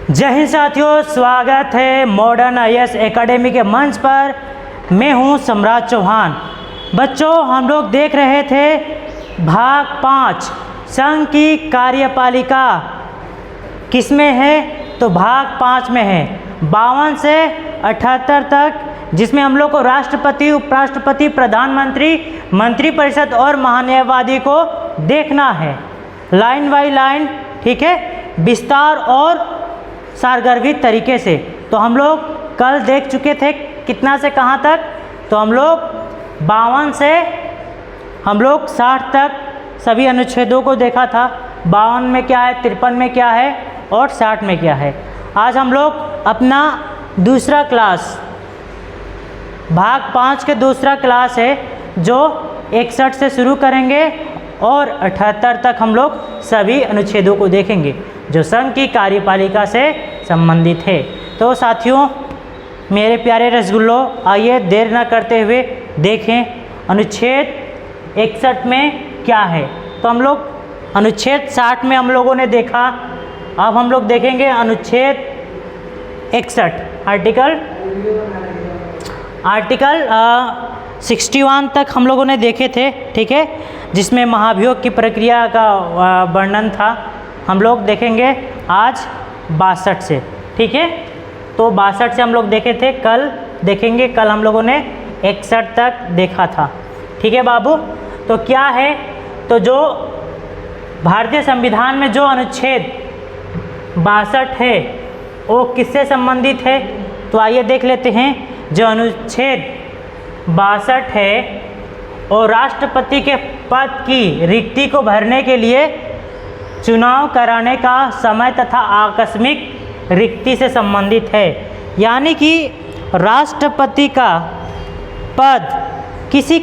जय हिंद साथियों, स्वागत है मॉडर्न आईएएस एकेडमी के मंच पर। मैं हूं सम्राट चौहान। बच्चों, हम लोग देख रहे थे भाग 5 संघ की कार्यपालिका किस में है, तो भाग 5 में है 52 से 78 तक, जिसमें हम लोग को राष्ट्रपति, उपराष्ट्रपति, प्रधानमंत्री, मंत्रिपरिषद और महान्यायवादी को देखना है लाइन बाई लाइन, ठीक है, विस्तार और सारगर्भित तरीके से। तो हम लोग कल देख चुके थे कितना से कहाँ तक, तो हम लोग 52 से हम लोग 60 तक सभी अनुच्छेदों को देखा था। 52 में क्या है, 53 में क्या है और 60 में क्या है। आज हम लोग अपना दूसरा क्लास, भाग 5 के दूसरा क्लास है, जो 61 से शुरू करेंगे और 78 तक हम लोग सभी अनुच्छेदों को देखेंगे जो संघ की कार्यपालिका से संबंधित है। तो साथियों, मेरे प्यारे रसगुल्लों, आइए देर न करते हुए देखें अनुच्छेद 61 में क्या है। तो हम लोग अनुच्छेद 60 में हम लोगों ने देखा, अब हम लोग देखेंगे अनुच्छेद 61, आर्टिकल 61 तक हम लोगों ने देखे थे, ठीक है, जिसमें महाभियोग की प्रक्रिया का वर्णन था। हम लोग देखेंगे आज 62 से, ठीक है। तो 62 से हम लोग देखे थे, कल देखेंगे, कल हम लोगों ने 61 तक देखा था, ठीक है बाबू। तो क्या है, तो जो भारतीय संविधान में जो अनुच्छेद 62 है वो किससे संबंधित है, तो आइए देख लेते हैं। जो अनुच्छेद 62 है और राष्ट्रपति के पद की रिक्ति को भरने के लिए चुनाव कराने का समय तथा आकस्मिक रिक्ति से संबंधित है। यानी कि राष्ट्रपति का पद किसी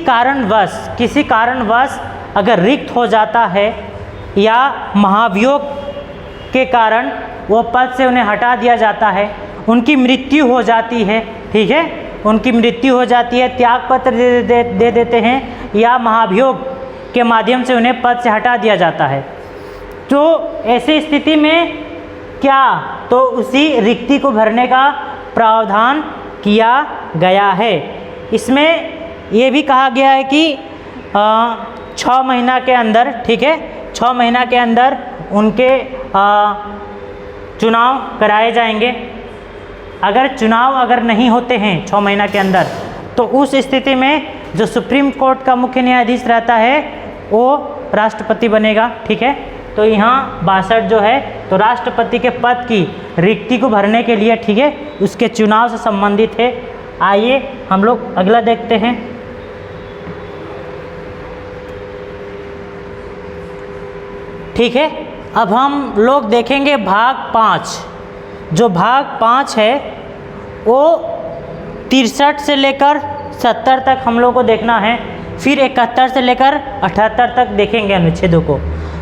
कारणवश अगर रिक्त हो जाता है या महाभियोग के कारण वो पद से उन्हें हटा दिया जाता है, उनकी मृत्यु हो जाती है, ठीक है, उनकी मृत्यु हो जाती है, त्यागपत्र दे देते हैं या महाभियोग के माध्यम से उन्हें पद से हटा दिया जाता है, तो ऐसी स्थिति में क्या, तो उसी रिक्ति को भरने का प्रावधान किया गया है। इसमें ये भी कहा गया है कि 6 महीना के अंदर, ठीक है, 6 महीना के अंदर उनके चुनाव कराए जाएंगे। अगर चुनाव नहीं होते हैं 6 महीना के अंदर, तो उस स्थिति में जो सुप्रीम कोर्ट का मुख्य न्यायाधीश रहता है वो राष्ट्रपति बनेगा, ठीक है। तो यहाँ 62 जो है तो राष्ट्रपति के पद की रिक्ति को भरने के लिए, ठीक है, उसके चुनाव से संबंधित है। आइए हम लोग अगला देखते हैं। ठीक है, अब हम लोग देखेंगे भाग 5। जो भाग 5 है वो 63 से लेकर 70 तक हम लोग को देखना है, फिर 71 से लेकर 78 तक देखेंगे अनुच्छेदों को।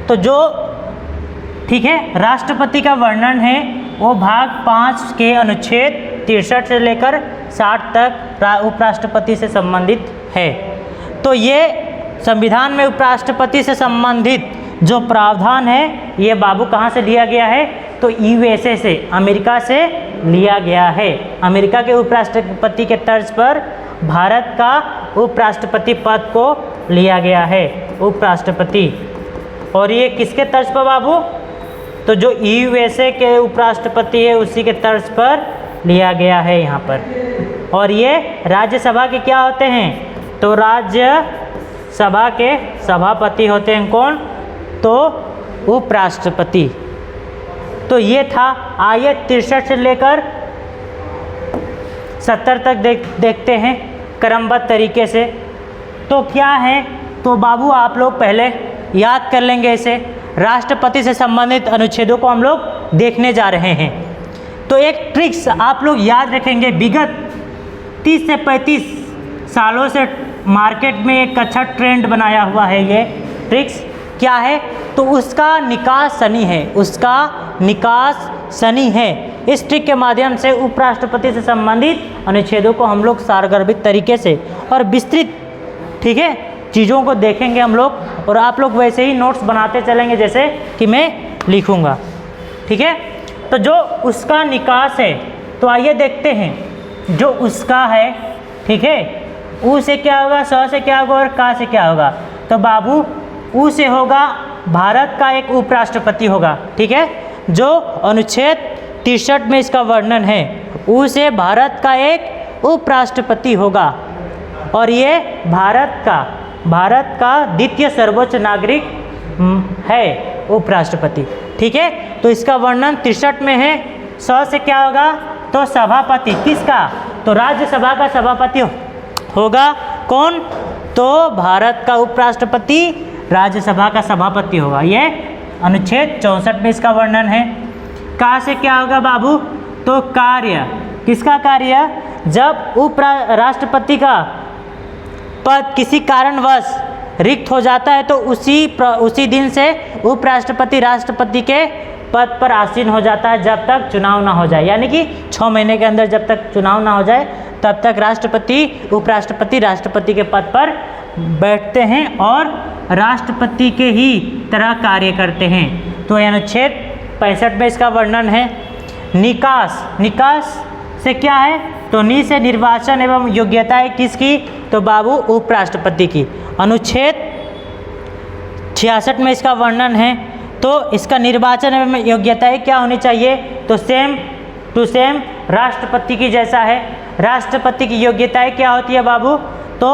तो जो, ठीक है, राष्ट्रपति का वर्णन है वो भाग 5 के अनुच्छेद 63 से लेकर 60 तक उपराष्ट्रपति से संबंधित है। तो ये संविधान में उपराष्ट्रपति से संबंधित जो प्रावधान है ये बाबू कहाँ से लिया गया है, तो यूएसए से, अमेरिका से लिया गया है। अमेरिका के उपराष्ट्रपति के तर्ज पर भारत का उपराष्ट्रपति पद को लिया गया है, उपराष्ट्रपति। और ये किसके तर्ज पर बाबू, तो जो यूएसए के उपराष्ट्रपति है उसी के तर्ज पर लिया गया है यहाँ पर। और ये राज्यसभा के क्या होते हैं, तो राज्यसभा के सभापति होते हैं कौन, तो उपराष्ट्रपति। तो ये था। आइए 63 से लेकर 70 तक देखते हैं क्रमबद्ध तरीके से। तो क्या है, तो बाबू आप लोग पहले याद कर लेंगे इसे। राष्ट्रपति से संबंधित अनुच्छेदों को हम लोग देखने जा रहे हैं। तो एक ट्रिक्स आप लोग याद रखेंगे, विगत 30 से 35 सालों से मार्केट में एक अच्छा ट्रेंड बनाया हुआ है। ये ट्रिक्स क्या है, तो उसका निकास सनी है। इस ट्रिक के माध्यम से उपराष्ट्रपति से संबंधित अनुच्छेदों को हम लोग सारगर्भित तरीके से और विस्तृत, ठीक है, चीज़ों को देखेंगे हम लोग, और आप लोग वैसे ही नोट्स बनाते चलेंगे जैसे कि मैं लिखूँगा, ठीक है। तो जो उसका निकास है, तो आइए देखते हैं जो उसका है, ठीक है, ऊ से क्या होगा, स से क्या होगा और का से क्या होगा। तो बाबू ऊ से होगा भारत का एक उपराष्ट्रपति होगा, ठीक है, जो अनुच्छेद 63 में इसका वर्णन है। ऊ से भारत का एक उपराष्ट्रपति होगा और ये भारत का द्वितीय सर्वोच्च नागरिक है उपराष्ट्रपति, ठीक है। तो इसका वर्णन 63 में है। स से क्या होगा, तो सभापति, किसका, तो राज्यसभा का सभापति होगा कौन, तो भारत का उपराष्ट्रपति राज्यसभा का सभापति होगा। ये अनुच्छेद 64 में इसका वर्णन है। का से क्या होगा बाबू, तो कार्य, किसका कार्य, जब उपराष्ट्रपति का पद किसी कारणवश रिक्त हो जाता है तो उसी दिन से उपराष्ट्रपति राष्ट्रपति के पद पर आसीन हो जाता है जब तक चुनाव ना हो जाए, यानी कि 6 महीने के अंदर जब तक चुनाव ना हो जाए तब तक राष्ट्रपति उपराष्ट्रपति राष्ट्रपति के पद पर बैठते हैं और राष्ट्रपति के ही तरह कार्य करते हैं। तो अनुच्छेद 65 में इसका वर्णन है। निकास से क्या है, तो नी से निर्वाचन एवं योग्यताएं किसकी, तो बाबू उपराष्ट्रपति की। अनुच्छेद 66 में इसका वर्णन है। तो इसका निर्वाचन एवं योग्यताएं क्या होनी चाहिए, तो सेम टू सेम राष्ट्रपति की जैसा है। राष्ट्रपति की योग्यताएं क्या होती है बाबू, तो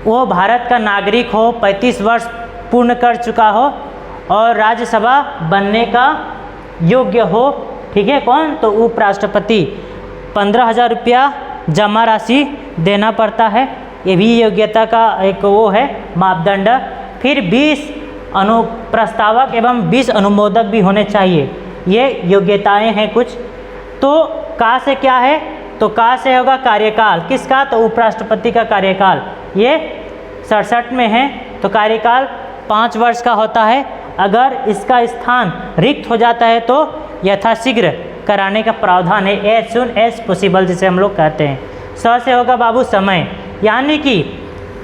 वो भारत का नागरिक हो, 35 वर्ष पूर्ण कर चुका हो और राज्यसभा बनने का योग्य हो, ठीक है। कौन, तो उपराष्ट्रपति। 15,000 रुपया जमा राशि देना पड़ता है, ये भी योग्यता का एक वो है मापदंड। फिर 20 अनुप्रस्तावक एवं 20 अनुमोदक भी होने चाहिए, ये योग्यताएं हैं कुछ। तो का से क्या है, तो का से होगा कार्यकाल, किसका, तो उपराष्ट्रपति का कार्यकाल, ये 67 में है। तो कार्यकाल 5 वर्ष का होता है। अगर इसका स्थान रिक्त हो जाता है तो यथाशीघ्र कराने का प्रावधान है, एज सून एज पॉसिबल जिसे हम लोग कहते हैं। स से होगा बाबू समय, यानी कि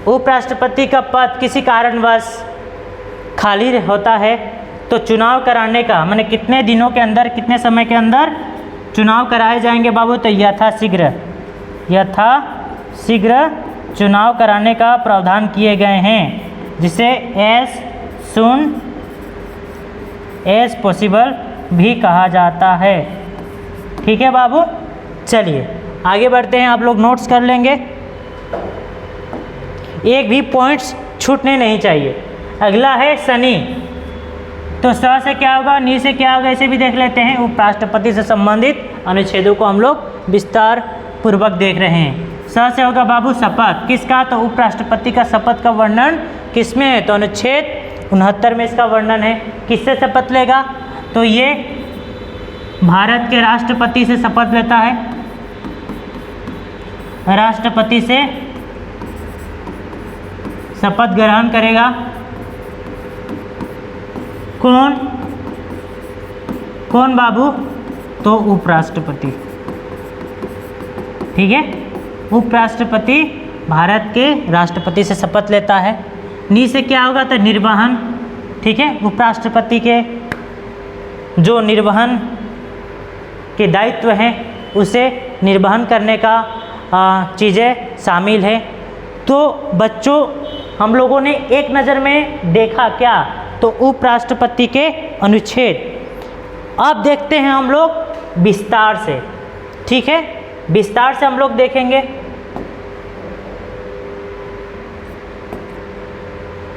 उपराष्ट्रपति का पद किसी कारणवश खाली होता है तो चुनाव कराने का, माने कितने दिनों के अंदर, कितने समय के अंदर चुनाव कराए जाएंगे बाबू, तो यथाशीघ्र चुनाव कराने का प्रावधान किए गए हैं, जिसे एज सून एज पॉसिबल भी कहा जाता है, ठीक है बाबू। चलिए आगे बढ़ते हैं, आप लोग नोट्स कर लेंगे, एक भी पॉइंट्स छूटने नहीं चाहिए। अगला है शनि, तो स से क्या होगा, नी से क्या होगा, इसे भी देख लेते हैं। उपराष्ट्रपति से संबंधित अनुच्छेदों को हम लोग विस्तार पूर्वक देख रहे हैं। स से होगा बाबू शपथ, किसका, तो उपराष्ट्रपति का शपथ का वर्णन किसमें है, तो अनुच्छेद 69 में इसका वर्णन है। किससे शपथ लेगा, तो ये भारत के राष्ट्रपति से शपथ लेता है, राष्ट्रपति से शपथ ग्रहण करेगा। कौन बाबू, तो उपराष्ट्रपति, ठीक है। उपराष्ट्रपति भारत के राष्ट्रपति से शपथ लेता है। नी से क्या होगा, तो निर्वहन, ठीक है। उपराष्ट्रपति के जो निर्वहन के दायित्व हैं उसे निर्वहन करने का चीज़ें शामिल है। तो बच्चों हम लोगों ने एक नज़र में देखा क्या, तो उपराष्ट्रपति के अनुच्छेद। अब देखते हैं हम लोग विस्तार से, ठीक है, विस्तार से हम लोग देखेंगे।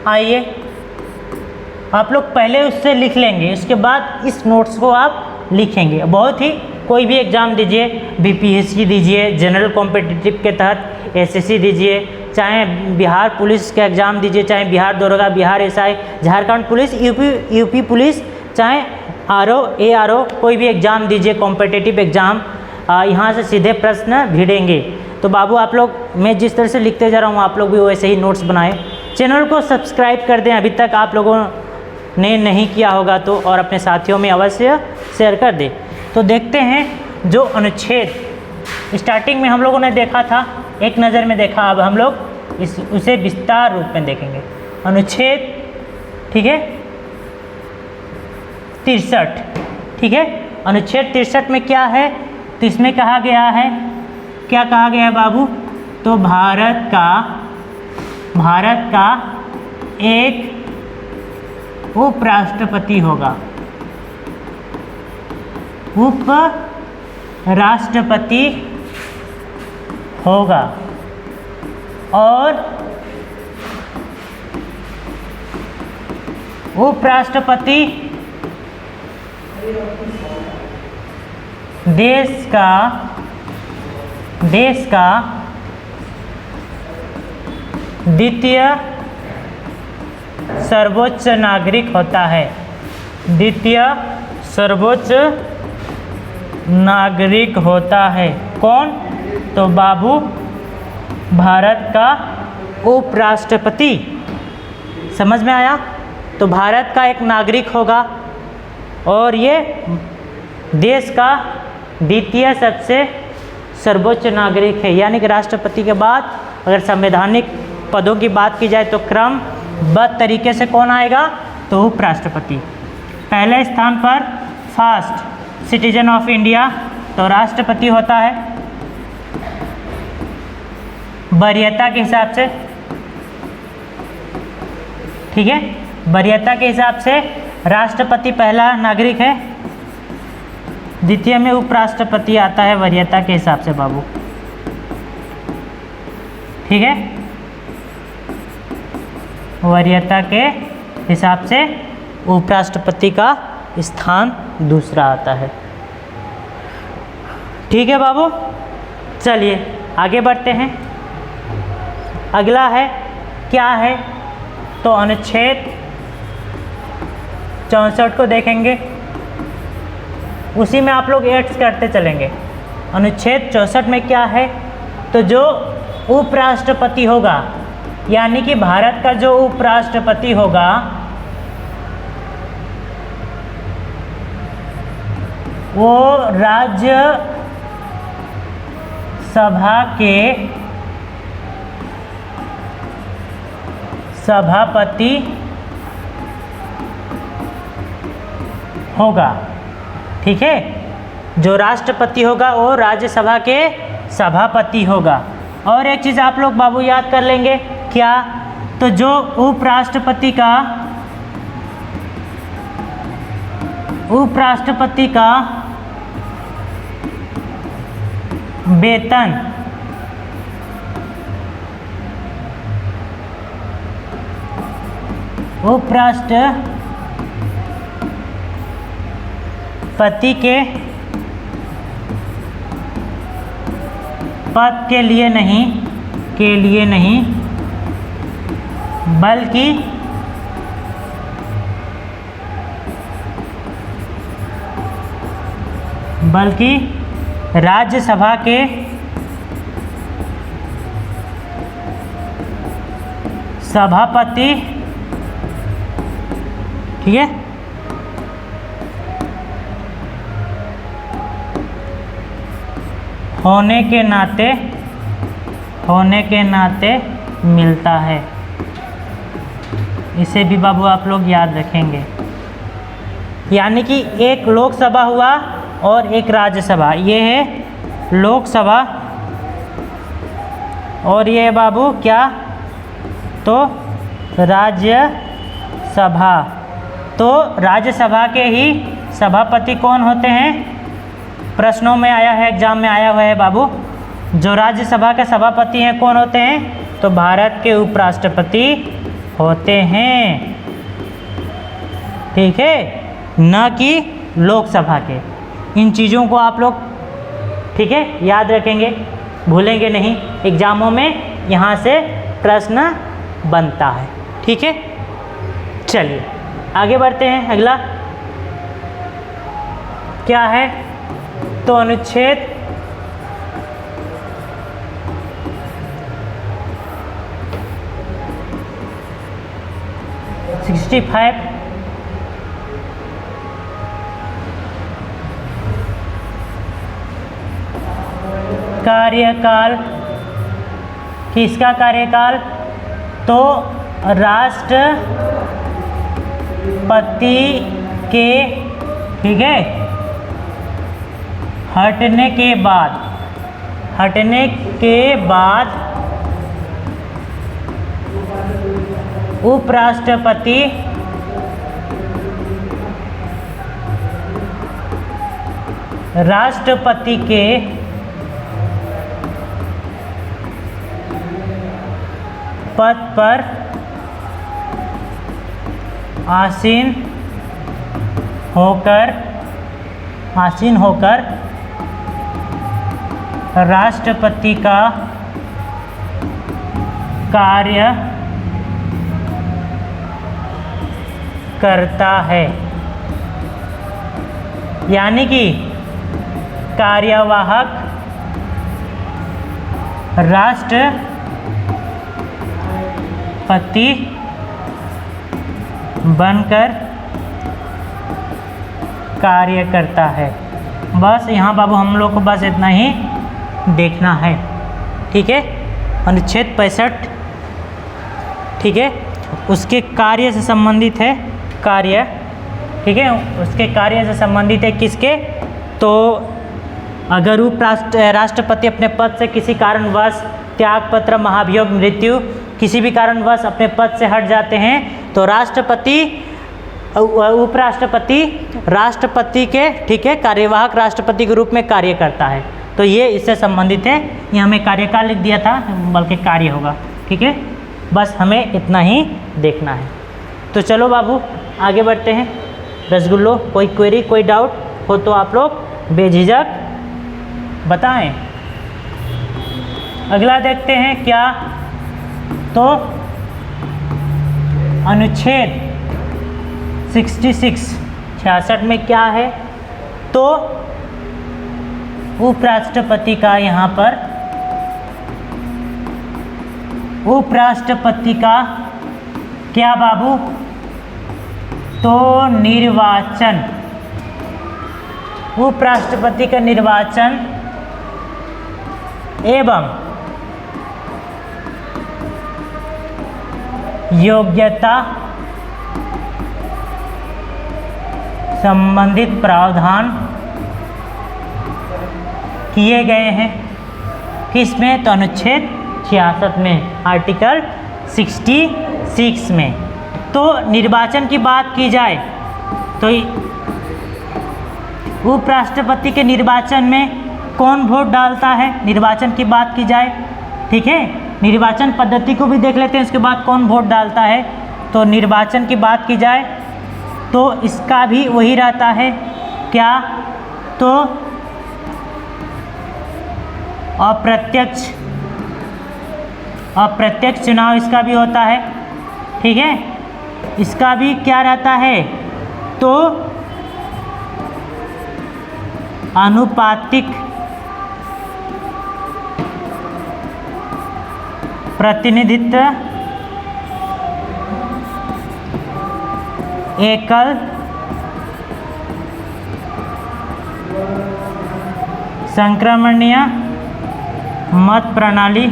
आइए आप लोग पहले उससे लिख लेंगे, उसके बाद इस नोट्स को आप लिखेंगे। बहुत ही, कोई भी एग्ज़ाम दीजिए, बीपीएससी दीजिए, जनरल कॉम्पिटिटिव के तहत एसएससी दीजिए, चाहे बिहार पुलिस का एग्ज़ाम दीजिए, चाहे बिहार दरोगा, Bihar SI, Jharkhand police, UP police, चाहे ARO कोई भी एग्ज़ाम दीजिए, कॉम्पिटिटिव एग्ज़ाम, यहाँ से सीधे प्रश्न भिड़ेंगे। तो बाबू आप लोग, मैं जिस तरह से लिखते जा रहा हूँ आप लोग भी वैसे ही नोट्स बनाएं। चैनल को सब्सक्राइब कर दें अभी तक आप लोगों ने नहीं किया होगा तो, और अपने साथियों में अवश्य शेयर कर दें। तो देखते हैं जो अनुच्छेद स्टार्टिंग में हम लोगों ने देखा था, एक नज़र में देखा, अब हम लोग उसे विस्तार रूप में देखेंगे। अनुच्छेद, ठीक है, 63, ठीक है। अनुच्छेद 63 में क्या है, तो इसमें कहा गया है, क्या कहा गया है बाबू, तो भारत का एक उपराष्ट्रपति होगा, उपराष्ट्रपति होगा और उपराष्ट्रपति देश का द्वितीय सर्वोच्च नागरिक होता है, द्वितीय सर्वोच्च नागरिक होता है। कौन, तो बाबू भारत का उपराष्ट्रपति। समझ में आया? तो भारत का एक नागरिक होगा और ये देश का द्वितीय सबसे सर्वोच्च नागरिक है, यानी कि राष्ट्रपति के बाद अगर संवैधानिक पदों की बात की जाए तो क्रमबद्ध तरीके से कौन आएगा, तो उपराष्ट्रपति। पहले स्थान पर फर्स्ट सिटीजन ऑफ इंडिया, तो राष्ट्रपति होता है वरीयता के हिसाब से, ठीक है, वरीयता के हिसाब से राष्ट्रपति पहला नागरिक है, द्वितीय में उपराष्ट्रपति आता है वरीयता के हिसाब से बाबू, ठीक है, वरीयता के हिसाब से उपराष्ट्रपति का स्थान दूसरा आता है। ठीक है बाबू, चलिए आगे बढ़ते हैं। अगला है, क्या है, तो अनुच्छेद 64 को देखेंगे, उसी में आप लोग एड्स करते चलेंगे। अनुच्छेद 64 में क्या है, तो जो उपराष्ट्रपति होगा, यानी कि भारत का जो उपराष्ट्रपति होगा वो राज्य सभा के सभापति होगा, ठीक है, जो राष्ट्रपति होगा वो राज्यसभा के सभापति होगा। और एक चीज़ आप लोग बाबू याद कर लेंगे, क्या, तो जो उपराष्ट्रपति का वेतन उपराष्ट्रपति के पद के लिए नहीं बल्कि राज्यसभा के सभापति, ठीक है, होने के नाते मिलता है। इसे भी बाबू आप लोग याद रखेंगे, यानी कि एक लोकसभा हुआ और एक राज्यसभा, ये है लोकसभा और ये है बाबू क्या, तो राज्यसभा। तो राज्यसभा के ही सभापति कौन होते हैं, प्रश्नों में आया है, एग्जाम में आया हुआ है बाबू, जो राज्यसभा के सभापति हैं कौन होते हैं, तो भारत के उपराष्ट्रपति होते हैं, ठीक है, न कि लोकसभा के। इन चीज़ों को आप लोग, ठीक है, याद रखेंगे, भूलेंगे नहीं, एग्जामों में यहाँ से प्रश्न बनता है, ठीक है। चलिए आगे बढ़ते हैं। अगला क्या है, तो अनुच्छेद 65 कार्यकाल, किसका कार्यकाल, तो राष्ट्रपति के, ठीक है, हटने के बाद उपराष्ट्रपति राष्ट्रपति के पद पर आसीन होकर राष्ट्रपति का कार्य करता है। यानी कि कार्यवाहक राष्ट्रपति बनकर कार्य करता है। बस यहाँ बाबू हम लोग को बस इतना ही देखना है, ठीक है। अनुच्छेद 65, ठीक है, उसके कार्य से संबंधित है, कार्य, ठीक है, उसके कार्य से संबंधित है किसके, तो अगर राष्ट्रपति अपने पद से किसी कारणवश त्यागपत्र, महाभियोग, मृत्यु, किसी भी कारणवश अपने पद से हट जाते हैं तो उपराष्ट्रपति राष्ट्रपति के, ठीक है, कार्यवाहक राष्ट्रपति के रूप में कार्य करता है। तो ये इससे संबंधित है। यहाँ हमें कार्यकाल लिख दिया था, बल्कि कार्य होगा, ठीक है। बस हमें इतना ही देखना है। तो चलो बाबू आगे बढ़ते हैं। रसगुल्लो, कोई क्वेरी, कोई डाउट हो तो आप लोग बेझिझक बताएं। अगला देखते हैं क्या, तो अनुच्छेद 66 में क्या है, तो उपराष्ट्रपति का, यहाँ पर उपराष्ट्रपति का क्या बाबू, तो निर्वाचन, उपराष्ट्रपति का निर्वाचन एवं योग्यता संबंधित प्रावधान किए गए हैं। किसमें, तो अनुच्छेद 66 में, आर्टिकल 66 में। तो निर्वाचन की बात की जाए तो उपराष्ट्रपति के निर्वाचन में कौन वोट डालता है, निर्वाचन की बात की जाए, ठीक है। निर्वाचन पद्धति को भी देख लेते हैं, उसके बाद कौन वोट डालता है। तो निर्वाचन की बात की जाए तो इसका भी वही रहता है, क्या, तो अप्रत्यक्ष चुनाव इसका भी होता है, ठीक है। इसका भी क्या रहता है, तो आनुपातिक प्रतिनिधित्व, एकल संक्रमणीय मत प्रणाली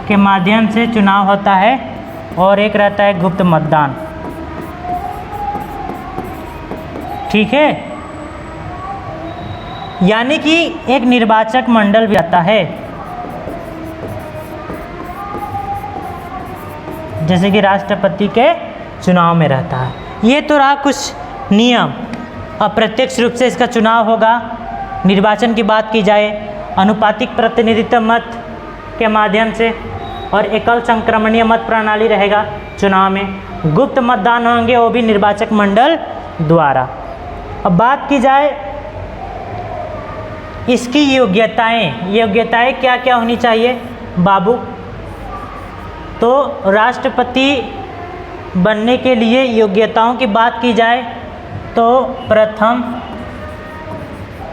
के माध्यम से चुनाव होता है, और एक रहता है गुप्त मतदान, ठीक है। यानी कि एक निर्वाचक मंडल भी आता है, जैसे कि राष्ट्रपति के चुनाव में रहता है। ये तो रहा कुछ नियम। अप्रत्यक्ष रूप से इसका चुनाव होगा। निर्वाचन की बात की जाए, आनुपातिक प्रतिनिधित्व मत के माध्यम से, और एकल संक्रमणीय मत प्रणाली रहेगा चुनाव में। गुप्त मतदान होंगे, वो भी निर्वाचक मंडल द्वारा। अब बात की जाए इसकी योग्यताएं क्या क्या होनी चाहिए बाबू, तो राष्ट्रपति बनने के लिए योग्यताओं की बात की जाए तो प्रथम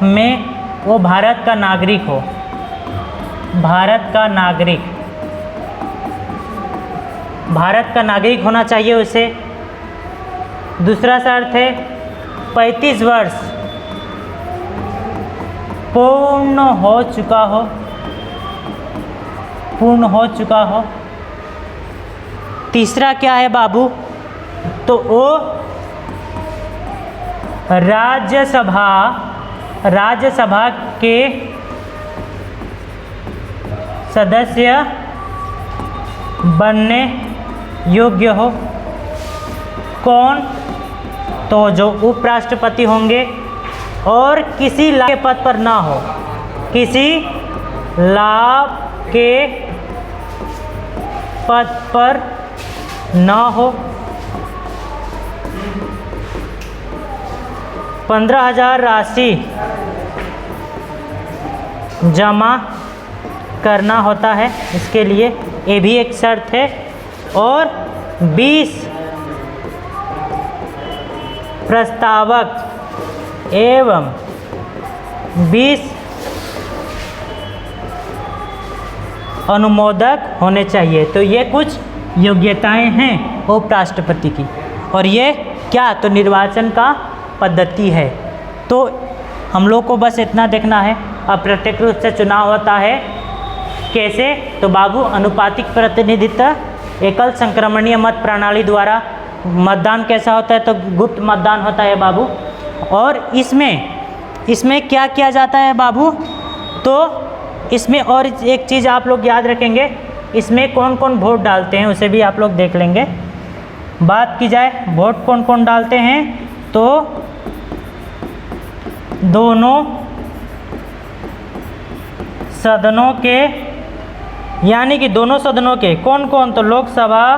में वो भारत का नागरिक हो, भारत का नागरिक होना चाहिए उसे। दूसरा शर्त है 35 वर्ष पूर्ण हो चुका हो। तीसरा क्या है बाबू, तो वो राज्यसभा राज्यसभा के सदस्य बनने योग्य हो? कौन? तो जो उपराष्ट्रपति होंगे और किसी लाभ के पद पर ना हो, किसी लाभ के पद पर ना हो। 15,000 राशि जमा करना होता है इसके लिए, ये भी एक शर्त है। और 20 प्रस्तावक एवं 20 अनुमोदक होने चाहिए। तो ये कुछ योग्यताएं हैं उपराष्ट्रपति की। और ये क्या? तो निर्वाचन का पद्धति है। तो हम लोग को बस इतना देखना है। अप्रत्यक्ष रूप से चुनाव होता है कैसे? तो बाबू अनुपातिक प्रतिनिधित्व, एकल संक्रमणीय मत प्रणाली द्वारा। मतदान कैसा होता है? तो गुप्त मतदान होता है बाबू। और इसमें क्या किया जाता है बाबू? तो इसमें और एक चीज़ आप लोग याद रखेंगे, इसमें कौन कौन वोट डालते हैं उसे भी आप लोग देख लेंगे। बात की जाए वोट कौन कौन डालते हैं, तो दोनों सदनों के, यानी कि दोनों सदनों के कौन कौन? तो लोकसभा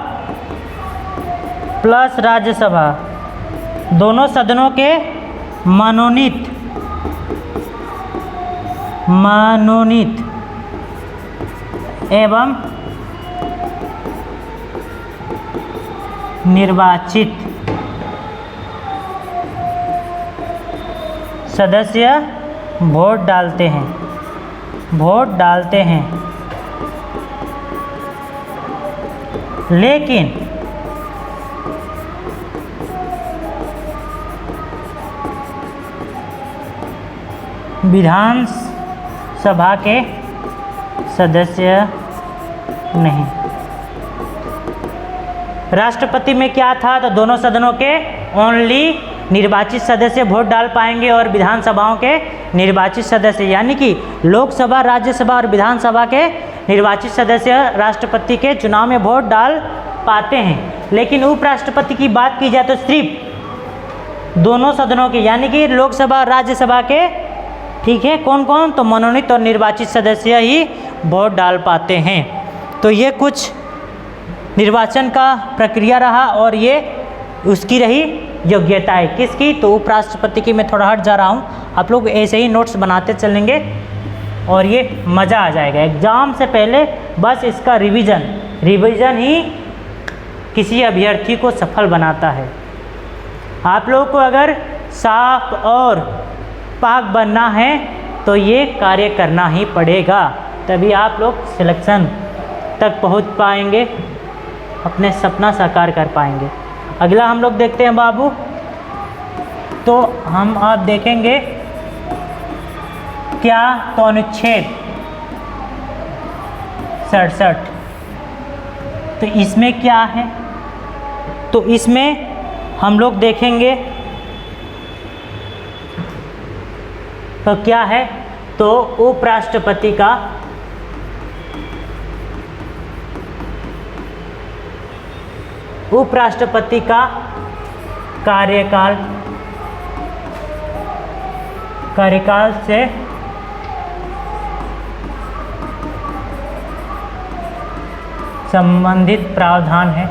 प्लस राज्यसभा, दोनों सदनों के मनोनीत एवं निर्वाचित सदस्य वोट डालते हैं। लेकिन विधानसभा के सदस्य नहीं। राष्ट्रपति में क्या था? तो दोनों सदनों के ओनली निर्वाचित सदस्य वोट डाल पाएंगे और विधानसभाओं के निर्वाचित सदस्य, यानी कि लोकसभा, राज्यसभा और विधानसभा के निर्वाचित सदस्य राष्ट्रपति के चुनाव में वोट डाल पाते हैं। लेकिन उपराष्ट्रपति की बात की जाए तो सिर्फ दोनों सदनों के, यानी कि लोकसभा और राज्यसभा के, ठीक है, कौन कौन? तो मनोनीत और निर्वाचित सदस्य ही वोट डाल पाते हैं। तो ये कुछ निर्वाचन का प्रक्रिया रहा और ये उसकी रही योग्यता है। किसकी? तो उपराष्ट्रपति की। मैं थोड़ा हट जा रहा हूँ, आप लोग ऐसे ही नोट्स बनाते चलेंगे और ये मज़ा आ जाएगा। एग्ज़ाम से पहले बस इसका रिवीजन ही किसी अभ्यर्थी को सफल बनाता है। आप लोगों को अगर साफ और पाक बनना है तो ये कार्य करना ही पड़ेगा, तभी आप लोग सिलेक्शन तक पहुंच पाएंगे, अपने सपना साकार कर पाएंगे। अगला हम लोग देखते हैं बाबू, तो हम आप देखेंगे क्या? तो अनुच्छेद 67, तो इसमें क्या है? तो इसमें हम लोग देखेंगे तो क्या है? तो उपराष्ट्रपति का कार्यकाल से संबंधित प्रावधान है।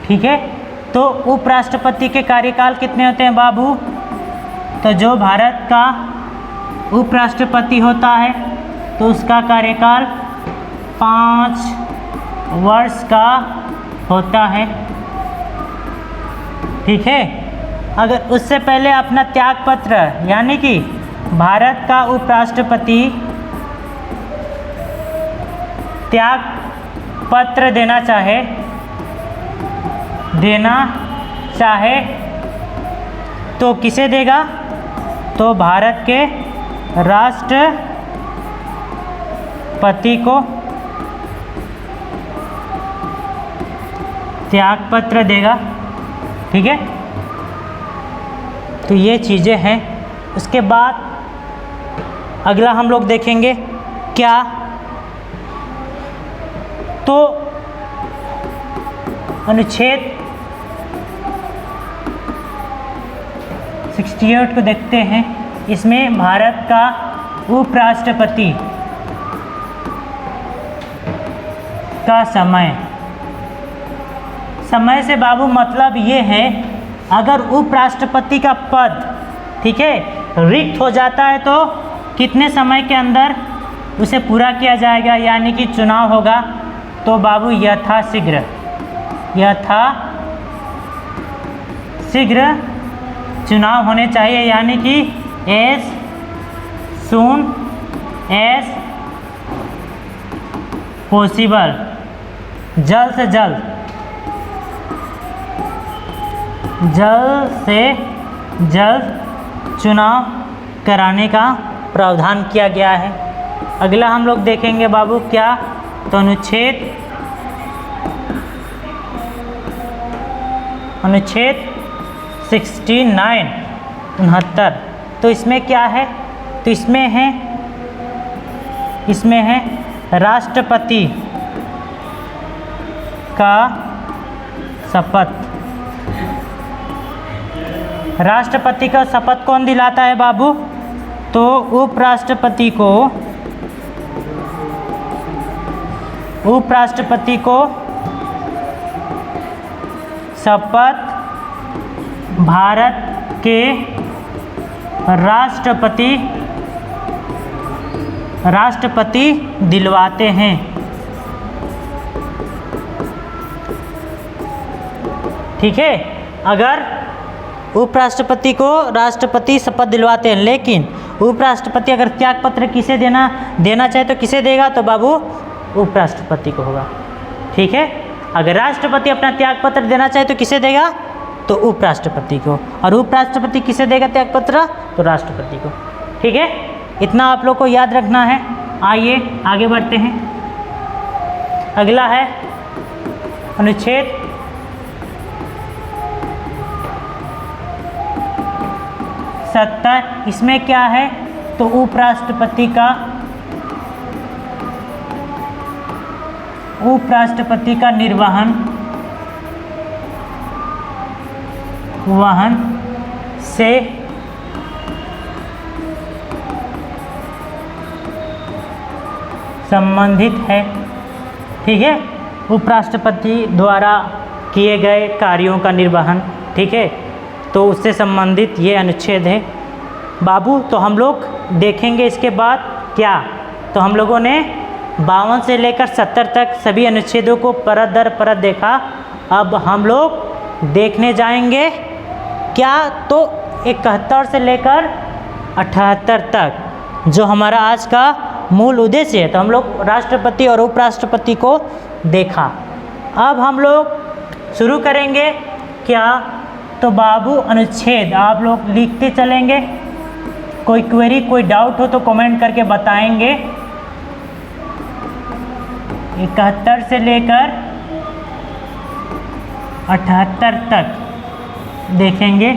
ठीक है, तो उपराष्ट्रपति के कार्यकाल कितने होते हैं बाबू? तो जो भारत का उपराष्ट्रपति होता है तो उसका कार्यकाल 5 वर्ष का होता है। ठीक है, अगर उससे पहले अपना त्यागपत्र, यानी कि भारत का उपराष्ट्रपति त्यागपत्र देना चाहे तो किसे देगा? तो भारत के राष्ट्रपति को त्यागपत्र देगा। ठीक है, तो ये चीज़ें हैं। उसके बाद अगला हम लोग देखेंगे क्या, तो अनुच्छेद 68 को देखते हैं। इसमें भारत का उपराष्ट्रपति का समय से बाबू मतलब ये है, अगर उपराष्ट्रपति का पद, ठीक है, रिक्त हो जाता है तो कितने समय के अंदर उसे पूरा किया जाएगा, यानी कि चुनाव होगा। तो बाबू यथाशीघ्र चुनाव होने चाहिए, यानी कि एज सून एज पॉसिबल, जल्द से जल्द चुनाव कराने का प्रावधान किया गया है। अगला हम लोग देखेंगे बाबू क्या, तो अनुच्छेद 69 तो इसमें क्या है, तो इसमें है राष्ट्रपति का शपथ। राष्ट्रपति का शपथ कौन दिलाता है बाबू, तो उपराष्ट्रपति को शपथ भारत के राष्ट्रपति दिलवाते हैं। ठीक है, अगर उपराष्ट्रपति को राष्ट्रपति शपथ दिलवाते हैं, लेकिन उपराष्ट्रपति अगर त्यागपत्र किसे देना चाहे तो किसे देगा, तो बाबू उपराष्ट्रपति को होगा। ठीक है, अगर राष्ट्रपति अपना त्यागपत्र देना चाहे तो किसे देगा, तो उपराष्ट्रपति को, और उपराष्ट्रपति किसे देगा त्यागपत्र, तो राष्ट्रपति को। ठीक है, इतना आप लोग को याद रखना है। आइए आगे बढ़ते हैं। अगला है अनुच्छेद 70। इसमें क्या है, तो उपराष्ट्रपति का निर्वहन से संबंधित है। ठीक है, उपराष्ट्रपति द्वारा किए गए कार्यों का निर्वहन, ठीक है, तो उससे संबंधित ये अनुच्छेद है बाबू। तो हम लोग देखेंगे इसके बाद क्या, तो हम लोगों ने 52 से लेकर 70 तक सभी अनुच्छेदों को परत दर परत देखा। अब हम लोग देखने जाएंगे क्या, तो 71 से लेकर 78 तक जो हमारा आज का मूल उद्देश्य है। तो हम लोग राष्ट्रपति और उपराष्ट्रपति को देखा। अब हम लोग शुरू करेंगे क्या, तो बाबू अनुच्छेद आप लोग लिखते चलेंगे। कोई क्वेरी कोई डाउट हो तो कमेंट करके बताएंगे। 71 से लेकर 78 तक देखेंगे,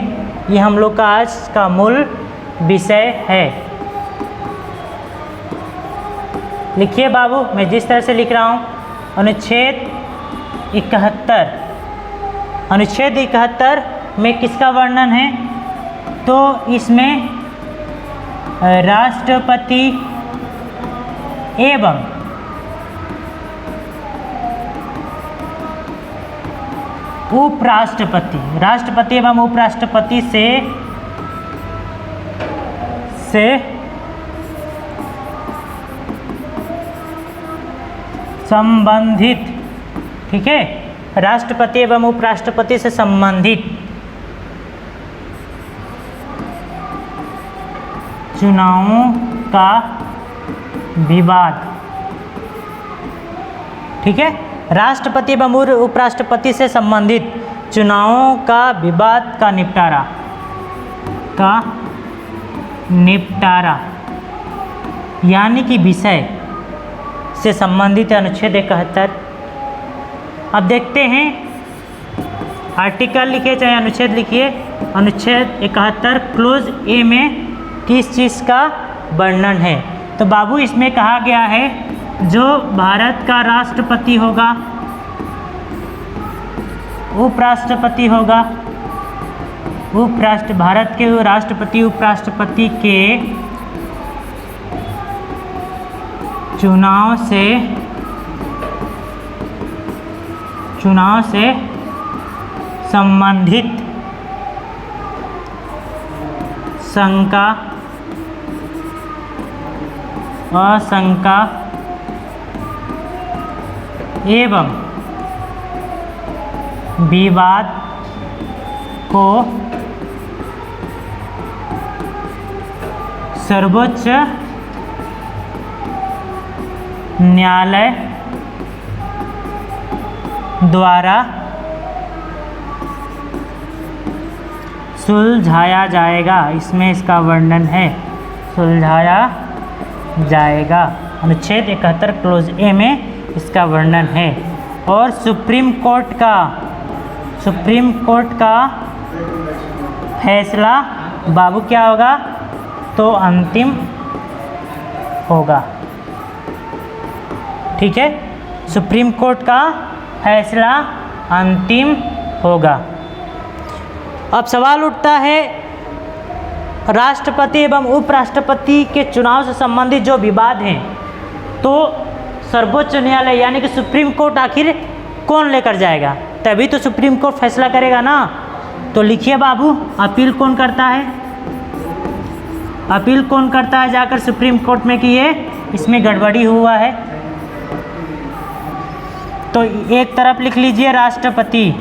ये हम लोग का आज का मूल विषय है। लिखिए बाबू, मैं जिस तरह से लिख रहा हूँ। अनुच्छेद 71 में किसका वर्णन है, तो इसमें राष्ट्रपति एवं राष्ट्रपति एवं उपराष्ट्रपति से संबंधित, ठीक है, राष्ट्रपति एवं उपराष्ट्रपति से संबंधित चुनावों का विवाद, ठीक है, राष्ट्रपति एवं उपराष्ट्रपति से संबंधित चुनावों का विवाद का निपटारा यानी कि विषय से संबंधित अनुच्छेद 71। अब देखते हैं आर्टिकल लिखिए चाहे अनुच्छेद लिखिए। अनुच्छेद 71 क्लोज ए में किस चीज़ का वर्णन है? तो बाबू इसमें कहा गया है जो भारत का राष्ट्रपति होगा, उपराष्ट्रपति होगा, भारत के राष्ट्रपति उपराष्ट्रपति के चुनाव से संबंधित शंका आशंका एवं विवाद को सर्वोच्च न्यायालय द्वारा सुलझाया जाएगा। इसमें इसका वर्णन है, सुलझाया जाएगा। अनुच्छेद 71 क्लोज ए में इसका वर्णन है। और सुप्रीम कोर्ट का फैसला बाबू क्या होगा? तो अंतिम होगा। ठीक है, सुप्रीम कोर्ट का फैसला अंतिम होगा। अब सवाल उठता है राष्ट्रपति एवं उपराष्ट्रपति के चुनाव से संबंधित जो विवाद हैं तो सर्वोच्च न्यायालय यानी कि सुप्रीम कोर्ट आखिर कौन लेकर जाएगा? तभी तो सुप्रीम कोर्ट फैसला करेगा ना। तो लिखिए बाबू, अपील कौन करता है? अपील कौन करता है जाकर सुप्रीम कोर्ट में कि ये इसमें गड़बड़ी हुआ है? तो एक तरफ लिख लीजिए राष्ट्रपति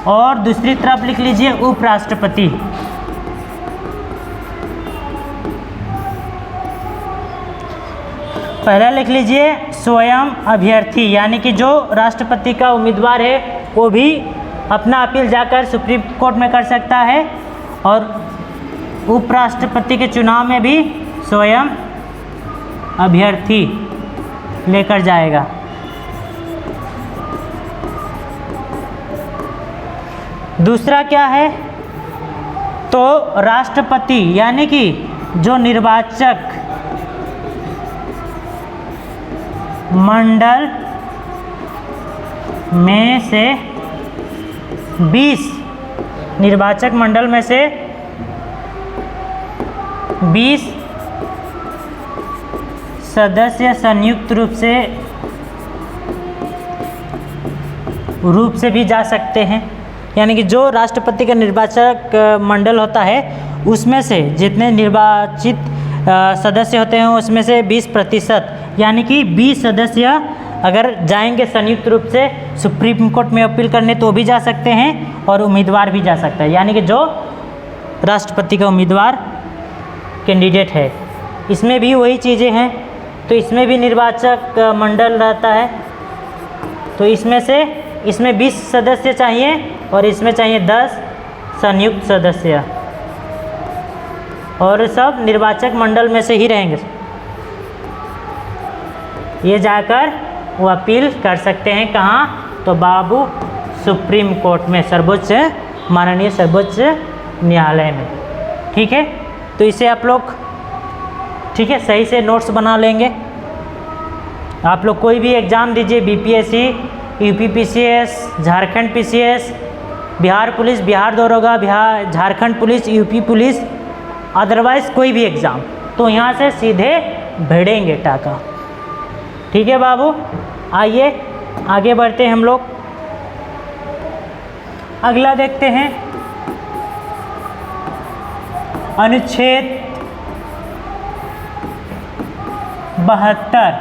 और दूसरी तरफ लिख लीजिए उपराष्ट्रपति। पहला लिख लीजिए स्वयं अभ्यर्थी, यानी कि जो राष्ट्रपति का उम्मीदवार है वो भी अपना अपील जाकर सुप्रीम कोर्ट में कर सकता है और उपराष्ट्रपति के चुनाव में भी स्वयं अभ्यर्थी लेकर जाएगा। दूसरा क्या है? तो राष्ट्रपति यानी कि जो निर्वाचक मंडल में से 20 निर्वाचक मंडल में से 20 सदस्य संयुक्त रूप से भी जा सकते हैं। यानी कि जो राष्ट्रपति का निर्वाचक मंडल होता है उसमें से जितने निर्वाचित सदस्य होते हैं उसमें से 20% यानी कि 20 सदस्य अगर जाएंगे संयुक्त रूप से सुप्रीम कोर्ट में अपील करने तो भी जा सकते हैं और उम्मीदवार भी जा सकता है। यानी कि जो राष्ट्रपति का उम्मीदवार कैंडिडेट है इसमें भी वही चीज़ें हैं। तो इसमें भी निर्वाचक मंडल रहता है, तो इसमें 20 सदस्य चाहिए और इसमें चाहिए 10 संयुक्त सदस्य और सब निर्वाचक मंडल में से ही रहेंगे। ये जाकर वो अपील कर सकते हैं कहाँ? तो बाबू सुप्रीम कोर्ट में, माननीय सर्वोच्च न्यायालय में। ठीक है, तो इसे आप लोग ठीक है सही से नोट्स बना लेंगे। आप लोग कोई भी एग्ज़ाम दीजिए, BPSC, UPPCS, Jharkhand PCS, Bihar police, Bihar दरोगा, Jharkhand police, UP police, otherwise कोई भी एग्ज़ाम, तो यहाँ से सीधे भिड़ेंगे टाका। ठीक है बाबू, आइए आगे बढ़ते हैं हम लोग। अगला देखते हैं अनुच्छेद 72।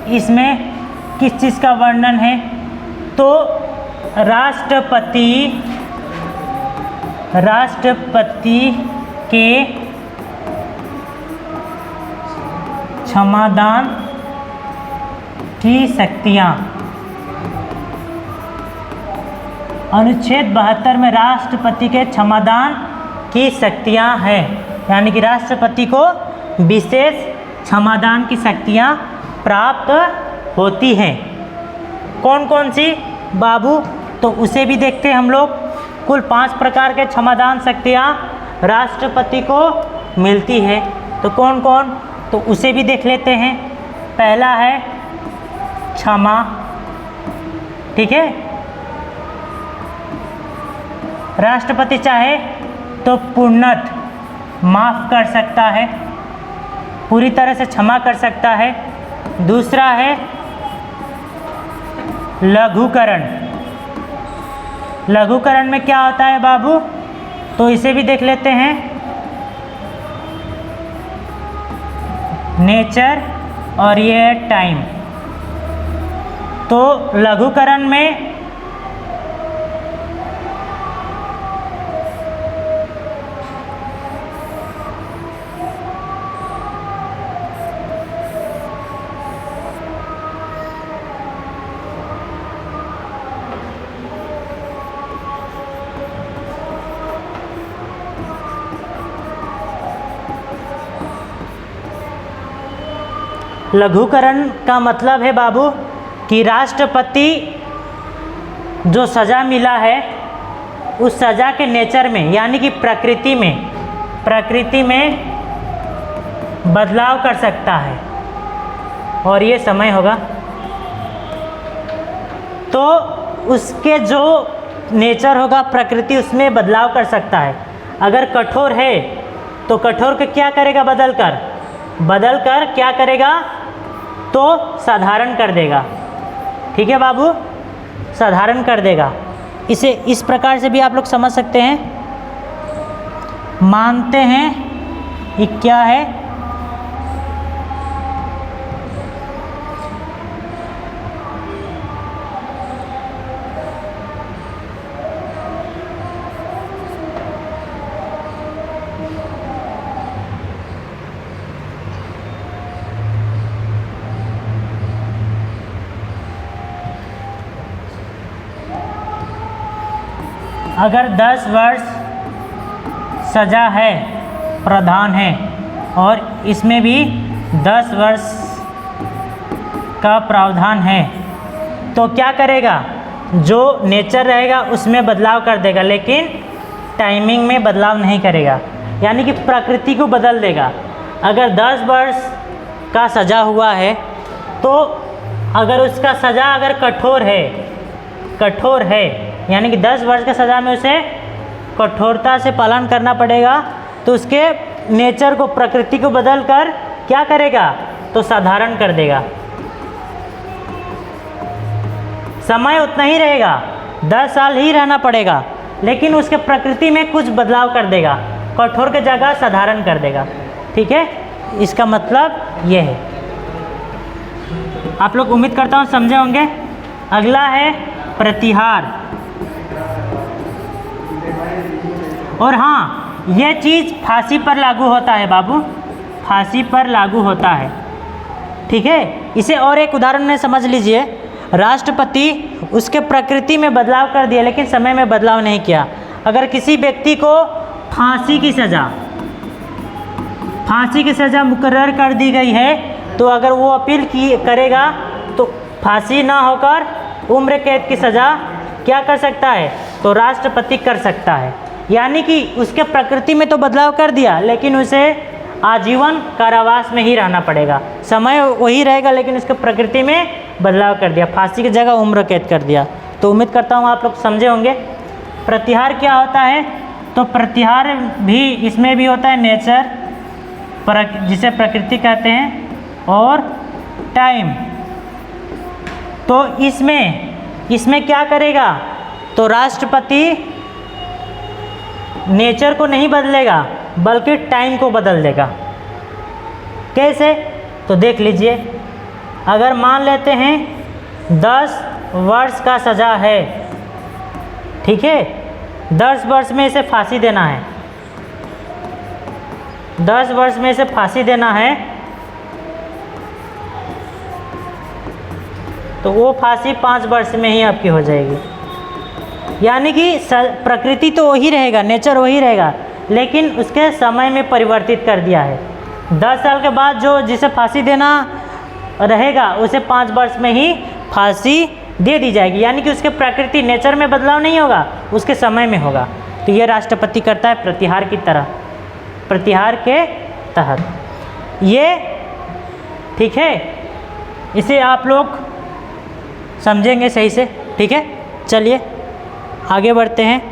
इसमें किस चीज़ का वर्णन है? तो राष्ट्रपति के क्षमादान की शक्तियाँ। अनुच्छेद 72 में राष्ट्रपति के क्षमादान की शक्तियाँ हैं, यानी कि राष्ट्रपति को विशेष क्षमादान की शक्तियाँ प्राप्त होती हैं। कौन कौन सी? बाबू, तो उसे भी देखते हैं हम लोग। कुल 5 प्रकार के क्षमादान शक्तियाँ राष्ट्रपति को मिलती है। तो कौन कौन, तो उसे भी देख लेते हैं। पहला है क्षमा, ठीक है। राष्ट्रपति चाहे तो पूर्णतः माफ़ कर सकता है, पूरी तरह से क्षमा कर सकता है। दूसरा है लघुकरण। लघुकरण में क्या होता है बाबू, तो इसे भी देख लेते हैं। नेचर और ये है टाइम। तो लघुकरण में लघुकरण का मतलब है बाबू कि राष्ट्रपति जो सज़ा मिला है उस सज़ा के नेचर में, यानी कि प्रकृति में बदलाव कर सकता है, और ये समय होगा। तो उसके जो नेचर होगा प्रकृति, उसमें बदलाव कर सकता है। अगर कठोर है तो कठोर के क्या करेगा, बदल कर क्या करेगा, तो साधारण कर देगा। ठीक है बाबू, साधारण कर देगा। इसे इस प्रकार से भी आप लोग समझ सकते हैं। मानते हैं ये क्या है, अगर 10 वर्ष सज़ा है, प्रावधान है, और इसमें भी 10 वर्ष का प्रावधान है, तो क्या करेगा, जो नेचर रहेगा उसमें बदलाव कर देगा, लेकिन टाइमिंग में बदलाव नहीं करेगा, यानी कि प्रकृति को बदल देगा। अगर 10 वर्ष का सज़ा हुआ है तो अगर उसका सज़ा अगर कठोर है यानी कि 10 वर्ष के सज़ा में उसे कठोरता से पालन करना पड़ेगा, तो उसके नेचर को, प्रकृति को बदल कर क्या करेगा, तो साधारण कर देगा। समय उतना ही रहेगा, 10 साल ही रहना पड़ेगा, लेकिन उसके प्रकृति में कुछ बदलाव कर देगा, कठोर के जगह साधारण कर देगा। ठीक है, इसका मतलब ये है। आप लोग उम्मीद करता हूँ समझे होंगे। अगला है प्रतिहार। और हाँ, ये चीज़ फांसी पर लागू होता है बाबू, फांसी पर लागू होता है। ठीक है, इसे और एक उदाहरण में समझ लीजिए। राष्ट्रपति उसके प्रकृति में बदलाव कर दिया, लेकिन समय में बदलाव नहीं किया। अगर किसी व्यक्ति को फांसी की सज़ा मुकर्रर कर दी गई है, तो अगर वो अपील करेगा तो फांसी ना होकर उम्र कैद की सज़ा क्या कर सकता है, तो राष्ट्रपति कर सकता है। यानी कि उसके प्रकृति में तो बदलाव कर दिया, लेकिन उसे आजीवन कारावास में ही रहना पड़ेगा। समय वही रहेगा, लेकिन उसके प्रकृति में बदलाव कर दिया, फांसी की जगह उम्र कैद कर दिया। तो उम्मीद करता हूँ आप लोग समझे होंगे। प्रतिहार क्या होता है, तो प्रतिहार भी, इसमें भी होता है नेचर, जिसे प्रकृति कहते हैं, और टाइम। तो इसमें क्या करेगा, तो राष्ट्रपति नेचर को नहीं बदलेगा, बल्कि टाइम को बदल देगा। कैसे, तो देख लीजिए। अगर मान लेते हैं 10 वर्ष का सज़ा है, ठीक है, 10 वर्ष में इसे फांसी देना है, 10 वर्ष में इसे फांसी देना है, तो वो फांसी 5 वर्ष में ही आपकी हो जाएगी। यानी कि प्रकृति तो वही रहेगा, नेचर वही रहेगा, लेकिन उसके समय में परिवर्तित कर दिया है। 10 साल के बाद जिसे फांसी देना रहेगा, उसे 5 वर्ष में ही फांसी दे दी जाएगी, यानी कि उसके प्रकृति नेचर में बदलाव नहीं होगा, उसके समय में होगा। तो ये राष्ट्रपति करता है प्रतिहार की तरह, प्रतिहार के तहत ये, ठीक है। इसे आप लोग समझेंगे सही से, ठीक है। चलिए आगे बढ़ते हैं।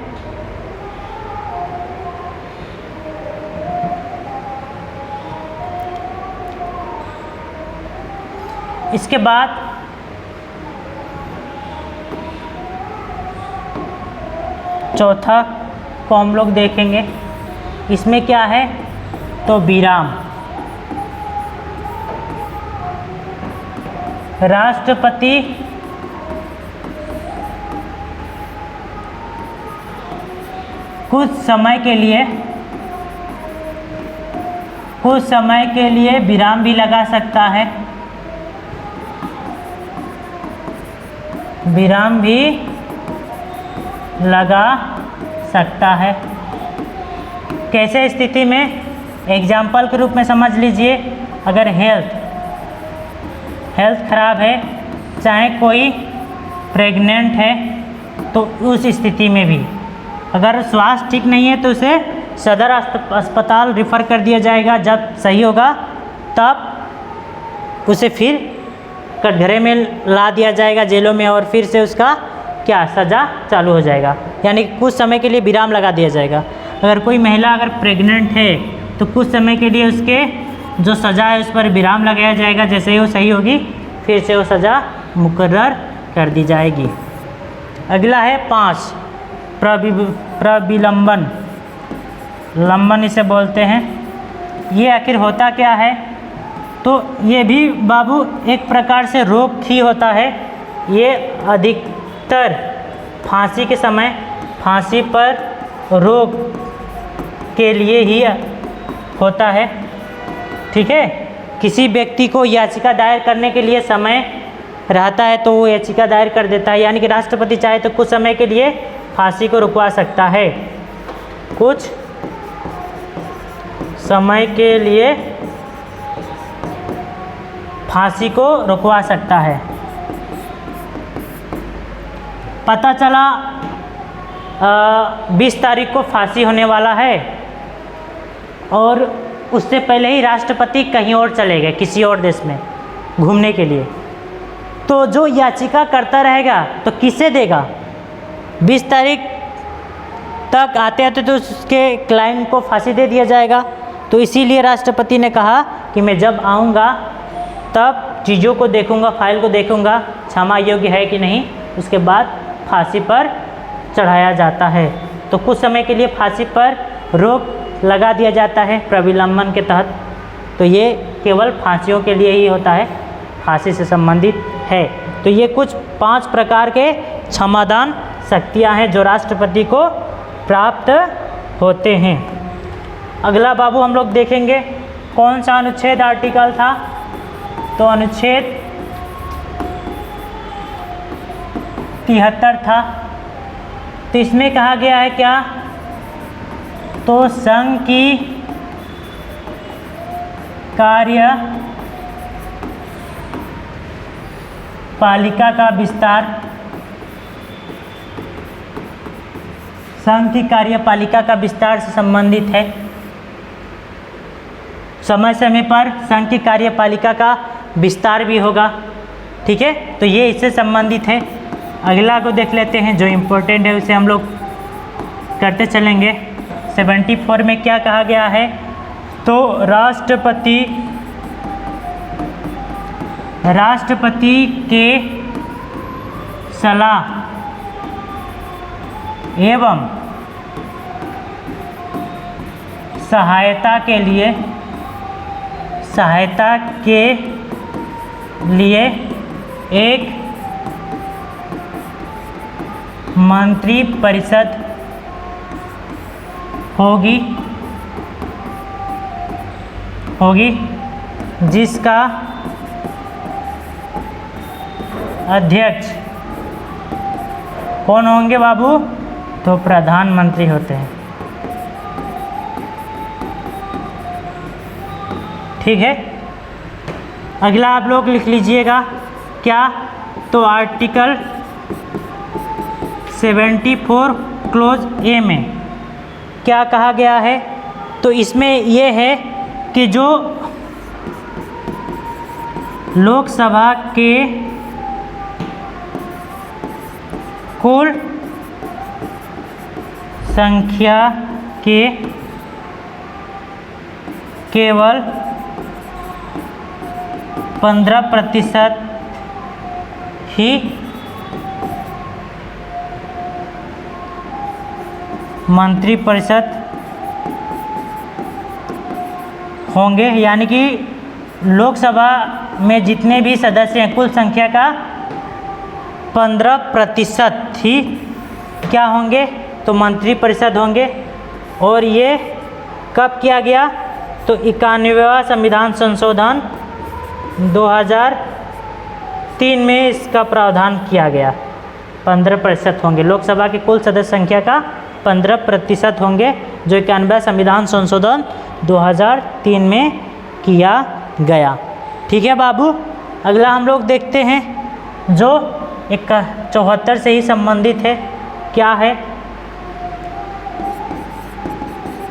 इसके बाद चौथा को हम लोग देखेंगे। इसमें क्या है, तो विराम। राष्ट्रपति कुछ समय के लिए विराम भी लगा सकता है, विराम भी लगा सकता है। कैसे स्थिति में, एग्जाम्पल के रूप में समझ लीजिए, अगर हेल्थ खराब है, चाहे कोई प्रेग्नेंट है, तो उस स्थिति में भी अगर स्वास्थ्य ठीक नहीं है तो उसे सदर अस्पताल रिफ़र कर दिया जाएगा। जब सही होगा तब उसे फिर कटघरे में ला दिया जाएगा, जेलों में, और फिर से उसका क्या सज़ा चालू हो जाएगा, यानी कि कुछ समय के लिए विराम लगा दिया जाएगा। अगर कोई महिला अगर प्रेग्नेंट है तो कुछ समय के लिए उसके जो सज़ा है उस पर विराम लगाया जाएगा। जैसे ही वो सही होगी फिर से वो सज़ा मुकर्रर कर दी जाएगी। अगला है 5 प्रविलंबन, लंबन इसे बोलते हैं। ये आखिर होता क्या है, तो ये भी बाबू एक प्रकार से रोक ही होता है। ये अधिकतर फांसी के समय, फांसी पर रोक के लिए ही होता है, ठीक है। किसी व्यक्ति को याचिका दायर करने के लिए समय रहता है तो वो याचिका दायर कर देता है, यानी कि राष्ट्रपति चाहे तो कुछ समय के लिए फांसी को रुकवा सकता है, कुछ समय के लिए फांसी को रुकवा सकता है। पता चला 20 तारीख को फांसी होने वाला है और उससे पहले ही राष्ट्रपति कहीं और चले गए, किसी और देश में घूमने के लिए, तो जो याचिका करता रहेगा तो किसे देगा? 20 तारीख तक आते आते तो उसके क्लाइंट को फांसी दे दिया जाएगा। तो इसीलिए राष्ट्रपति ने कहा कि मैं जब आऊँगा तब चीज़ों को देखूँगा, फाइल को देखूँगा, क्षमा योग्य है कि नहीं, उसके बाद फांसी पर चढ़ाया जाता है। तो कुछ समय के लिए फांसी पर रोक लगा दिया जाता है प्रविलंबन के तहत। तो ये केवल फांसियों के लिए ही होता है, फांसी से संबंधित है। तो ये कुछ 5 प्रकार के क्षमादान शक्तियाँ हैं जो राष्ट्रपति को प्राप्त होते हैं। अगला बाबू हम लोग देखेंगे कौन सा अनुच्छेद आर्टिकल था, तो अनुच्छेद 73 था। तो इसमें कहा गया है क्या, तो संघ की कार्यपालिका का विस्तार, संघ की कार्यपालिका का विस्तार से संबंधित है। समय समय पर संघ की कार्यपालिका का विस्तार भी होगा, ठीक है। तो ये इससे संबंधित है। अगला को देख लेते हैं जो इम्पोर्टेंट है, उसे हम लोग करते चलेंगे। 74 में क्या कहा गया है, तो राष्ट्रपति के सलाह एवं सहायता के लिए एक मंत्रिपरिषद होगी जिसका अध्यक्ष कौन होंगे बाबू, तो प्रधानमंत्री होते हैं, ठीक है। अगला आप लोग लिख लीजिएगा क्या, तो आर्टिकल 74 क्लोज ए में क्या कहा गया है? तो इसमें ये है कि जो लोकसभा के कुल संख्या के केवल 15% ही मंत्रिपरिषद होंगे, यानी कि लोकसभा में जितने भी सदस्य हैं कुल संख्या का 15% ही क्या होंगे? तो मंत्रिपरिषद होंगे। और ये कब किया गया? तो 91वां संविधान संशोधन 2003 में इसका प्रावधान किया गया। 15% होंगे, लोकसभा की कुल सदस्य संख्या का 15% होंगे, जो 91वां संविधान संशोधन 2003 में किया गया। ठीक है बाबू, अगला हम लोग देखते हैं जो 74 से ही संबंधित है। क्या है?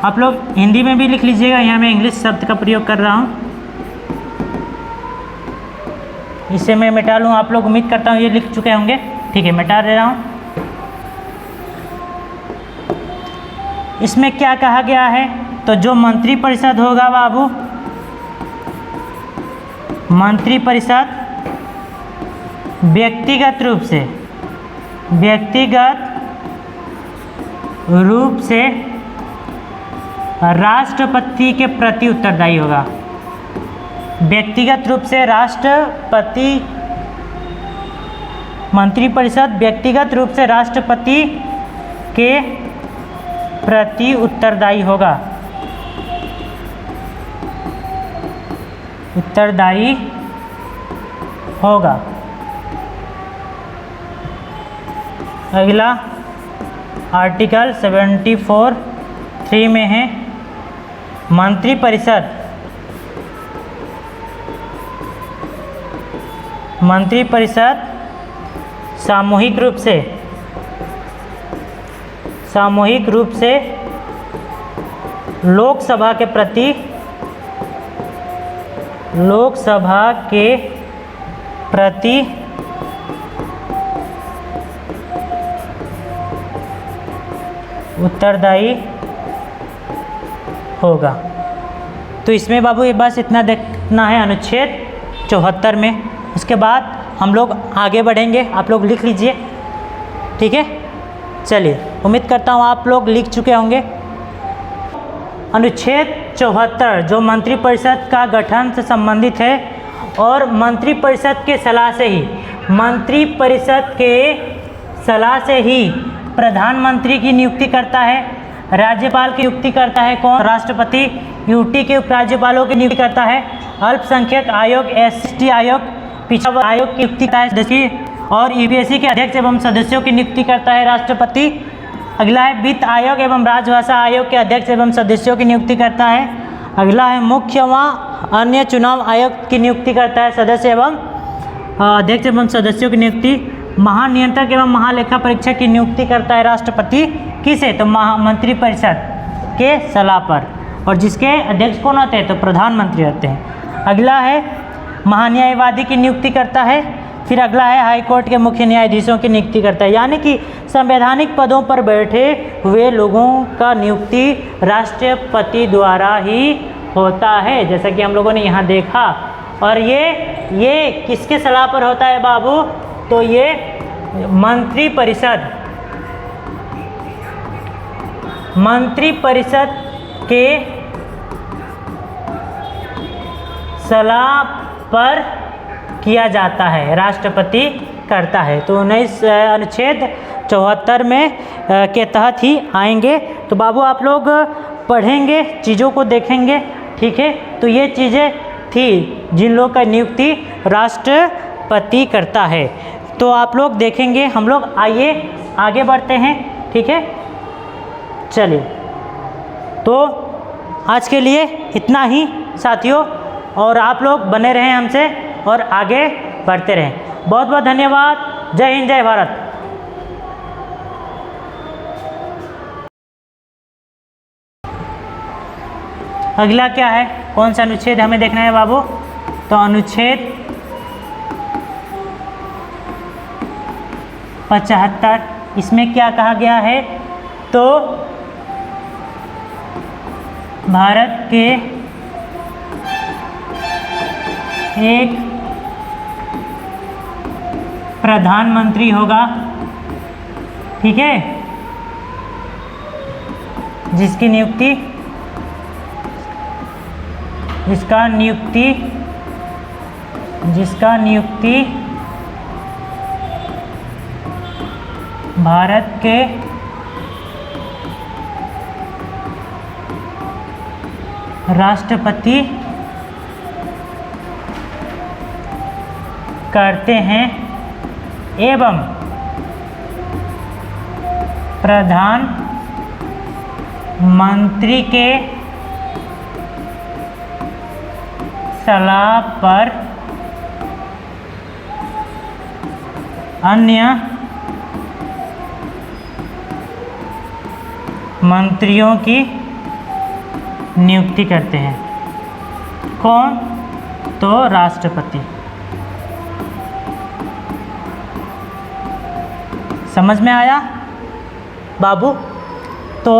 आप लोग हिंदी में भी लिख लीजिएगा, यहाँ मैं इंग्लिश शब्द का प्रयोग कर रहा हूँ, इसे मैं मिटा लूँ। आप लोग उम्मीद करता हूँ ये लिख चुके होंगे। ठीक है, मिटा दे रहा हूँ। इसमें क्या कहा गया है? तो जो मंत्रिपरिषद होगा बाबू, मंत्रिपरिषद व्यक्तिगत रूप से राष्ट्रपति के प्रति उत्तरदायी होगा। व्यक्तिगत रूप से मंत्रिपरिषद व्यक्तिगत रूप से राष्ट्रपति के प्रति उत्तरदायी होगा। अगला आर्टिकल 74(3) में है मंत्रिपरिषद सामूहिक रूप से लोकसभा के प्रति उत्तरदायी होगा। तो इसमें बाबू ये बस इतना देखना है अनुच्छेद 74 में। उसके बाद हम लोग आगे बढ़ेंगे, आप लोग लिख लीजिए। ठीक है, चलिए, उम्मीद करता हूँ आप लोग लिख चुके होंगे। अनुच्छेद 74 जो मंत्रिपरिषद का गठन से संबंधित है और मंत्रिपरिषद के सलाह से ही प्रधानमंत्री की नियुक्ति करता है, राज्यपाल की नियुक्ति करता है कौन? राष्ट्रपति। यूटी के उपराज्यपालों की नियुक्ति करता है, अल्पसंख्यक आयोग, एसटी आयोग, पिछड़ा वर्ग आयोग की नियुक्ति करता है सदस्य, और यूपीएससी के अध्यक्ष एवं सदस्यों की नियुक्ति करता है राष्ट्रपति। अगला है वित्त आयोग एवं राजभाषा आयोग के अध्यक्ष एवं सदस्यों की नियुक्ति करता है। अगला है मुख्य व अन्य चुनाव आयोग की नियुक्ति करता है सदस्य एवं अध्यक्ष एवं सदस्यों की नियुक्ति। महानियंत्रक एवं महालेखा परीक्षक की नियुक्ति करता है राष्ट्रपति। किसे? तो मंत्रिपरिषद के सलाह पर, और जिसके अध्यक्ष कौन होते हैं? तो प्रधानमंत्री होते हैं। अगला है महान्यायवादी की नियुक्ति करता है। फिर अगला है हाईकोर्ट के मुख्य न्यायाधीशों की नियुक्ति करता है, यानी कि संवैधानिक पदों पर बैठे हुए लोगों का नियुक्ति राष्ट्रपति द्वारा ही होता है, जैसा कि हम लोगों ने यहाँ देखा। और ये किसके सलाह पर होता है बाबू? तो ये मंत्रिपरिषद के सलाह पर किया जाता है, राष्ट्रपति करता है। तो 19 अनुच्छेद 74 में के तहत ही आएंगे। तो बाबू आप लोग पढ़ेंगे, चीज़ों को देखेंगे। ठीक है, तो ये चीज़ें थी जिन लोगों का नियुक्ति राष्ट्रपति करता है। तो आप लोग देखेंगे, हम लोग आइए आगे बढ़ते हैं। ठीक है, चलिए, तो आज के लिए इतना ही साथियों, और आप लोग बने रहें हमसे और आगे बढ़ते रहें। बहुत बहुत धन्यवाद। जय हिंद, जय भारत। अगला क्या है, कौन सा अनुच्छेद हमें देखना है बाबू? तो अनुच्छेद 75, इसमें क्या कहा गया है? तो भारत के एक प्रधानमंत्री होगा, ठीक है, जिसका नियुक्ति भारत के राष्ट्रपति करते हैं एवं प्रधानमंत्री के सलाह पर अन्य मंत्रियों की नियुक्ति करते हैं। कौन? तो राष्ट्रपति। समझ में आया बाबू? तो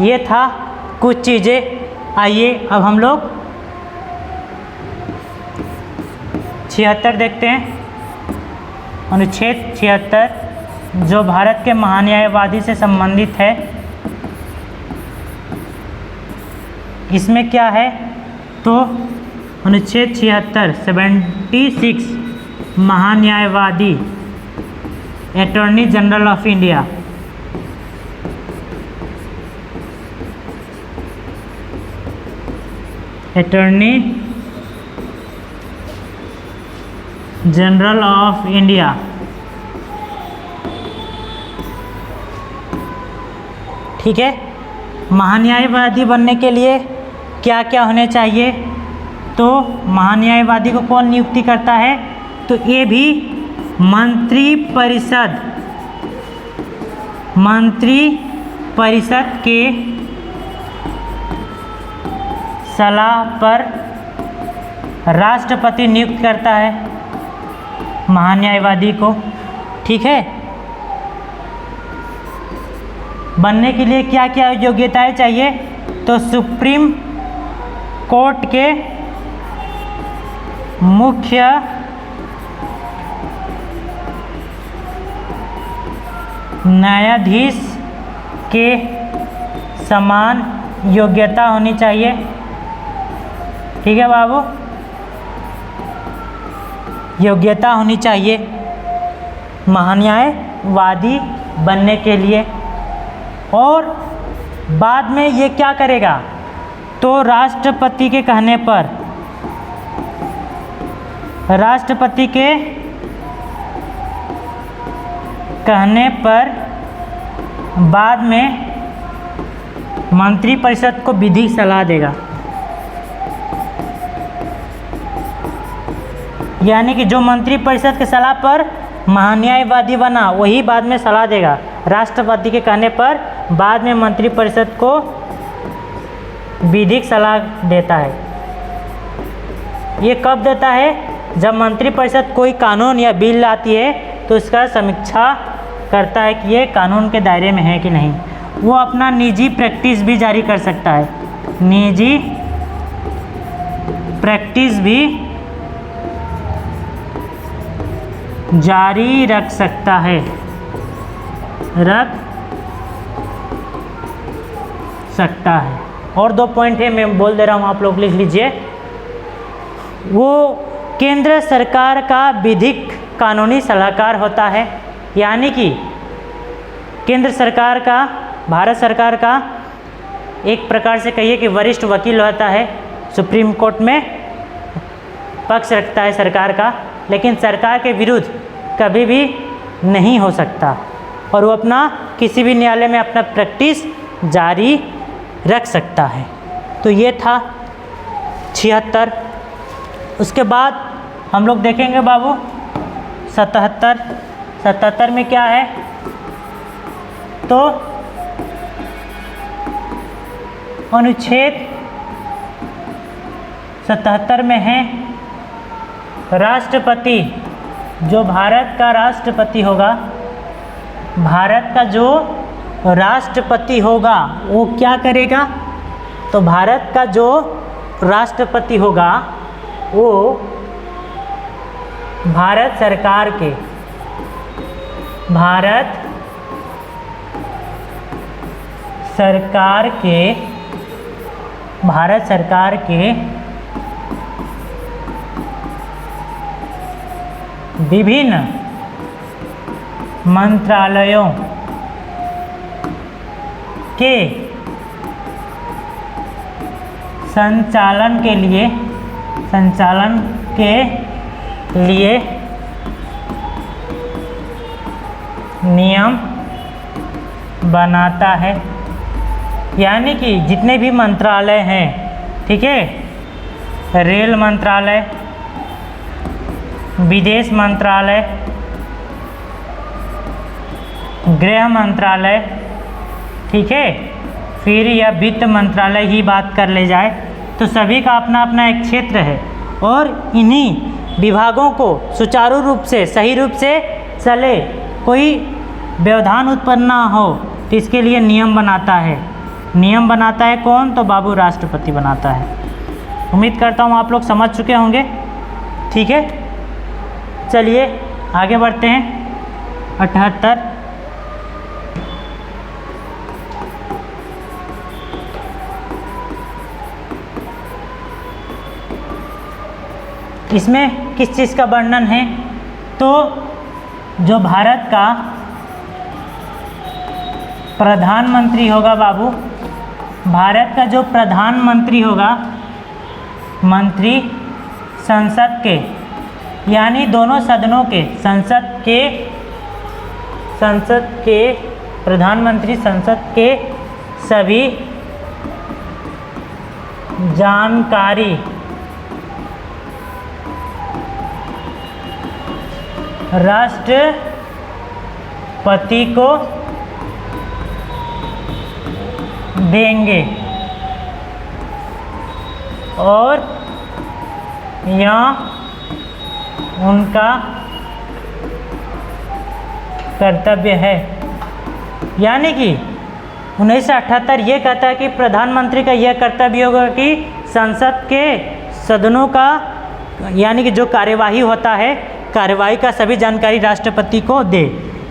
ये था कुछ चीज़ें। आइए अब हम लोग 76 देखते हैं। अनुच्छेद 76 जो भारत के महान्यायवादी से संबंधित है। इसमें क्या है? तो अनुच्छेद 76 महान्यायवादी, attorney general of India, attorney general of India, ठीक है। महान्यायवादी बनने के लिए क्या क्या होने चाहिए? तो महान्यायवादी को कौन नियुक्ति करता है? तो ये भी मंत्रिपरिषद के सलाह पर राष्ट्रपति नियुक्त करता है महान्यायवादी को, ठीक है। बनने के लिए क्या क्या योग्यताएं चाहिए? तो सुप्रीम कोर्ट के मुख्य न्यायाधीश के समान योग्यता होनी चाहिए, ठीक है बाबू। योग्यता होनी चाहिए महान्यायवादी बनने के लिए। और बाद में ये क्या करेगा? तो राष्ट्रपति के कहने पर, बाद में मंत्रिपरिषद को विधिक सलाह देगा। यानी कि जो मंत्रिपरिषद के सलाह पर महान्यायवादी बना वही बाद में सलाह देगा। राष्ट्रपति के कहने पर बाद में मंत्रिपरिषद को विधिक सलाह देता है। ये कब देता है? जब मंत्रिपरिषद कोई कानून या बिल लाती है तो उसका समीक्षा करता है कि ये कानून के दायरे में है कि नहीं। वो अपना निजी प्रैक्टिस भी जारी कर सकता है, निजी प्रैक्टिस भी जारी रख सकता है, और 2 पॉइंट है, मैं बोल दे रहा हूँ, आप लोग लिख लीजिए। वो केंद्र सरकार का विधिक कानूनी सलाहकार होता है। यानी कि केंद्र सरकार का, भारत सरकार का एक प्रकार से कहिए कि वरिष्ठ वकील होता है, सुप्रीम कोर्ट में पक्ष रखता है सरकार का, लेकिन सरकार के विरुद्ध कभी भी नहीं हो सकता और वो अपना किसी भी न्यायालय में अपना प्रैक्टिस जारी रख सकता है। तो ये था 76। उसके बाद हम लोग देखेंगे बाबू 77 में क्या है? तो अनुच्छेद 77 में है राष्ट्रपति। जो भारत का राष्ट्रपति होगा, भारत का जो राष्ट्रपति होगा वो क्या करेगा? तो भारत का जो राष्ट्रपति होगा वो भारत सरकार के विभिन्न मंत्रालयों के संचालन के लिए नियम बनाता है। यानी कि जितने भी मंत्रालय हैं, ठीक है, रेल मंत्रालय, विदेश मंत्रालय, गृह मंत्रालय, ठीक है, फिर या वित्त मंत्रालय ही बात कर ले जाए तो सभी का अपना अपना एक क्षेत्र है और इन्हीं विभागों को सुचारू रूप से, सही रूप से चले, कोई व्यवधान उत्पन्न ना हो, तो इसके लिए नियम बनाता है। नियम बनाता है कौन? तो बाबू राष्ट्रपति बनाता है। उम्मीद करता हूँ आप लोग समझ चुके होंगे। ठीक है, चलिए आगे बढ़ते हैं। 78 इसमें किस चीज़ का वर्णन है? तो जो भारत का प्रधानमंत्री होगा बाबू, भारत का जो प्रधानमंत्री होगा, मंत्री संसद के, यानी दोनों सदनों के, संसद के प्रधानमंत्री संसद के सभी जानकारी राष्ट्रपति को देंगे और यह उनका कर्तव्य है। यानी कि 1978 ये कहता है कि प्रधानमंत्री का यह कर्तव्य होगा कि संसद के सदनों का, यानी कि जो कार्यवाही होता है, कार्यवाही का सभी जानकारी राष्ट्रपति को दे,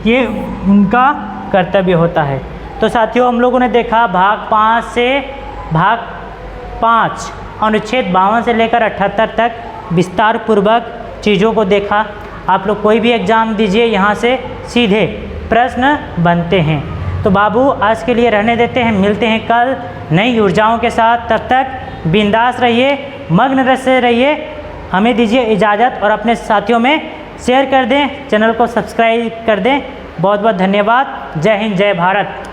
ये उनका कर्तव्य होता है। तो साथियों, हम लोगों ने देखा भाग 5 अनुच्छेद 52 से लेकर 78 तक विस्तार पूर्वक चीज़ों को देखा। आप लोग कोई भी एग्ज़ाम दीजिए, यहाँ से सीधे प्रश्न बनते हैं। तो बाबू आज के लिए रहने देते हैं, मिलते हैं कल नई ऊर्जाओं के साथ। तब तक बिंदास रहिए, मग्न रस से रहिए। हमें दीजिए इजाज़त और अपने साथियों में शेयर कर दें, चैनल को सब्सक्राइब कर दें। बहुत बहुत धन्यवाद। जय हिंद, जय भारत।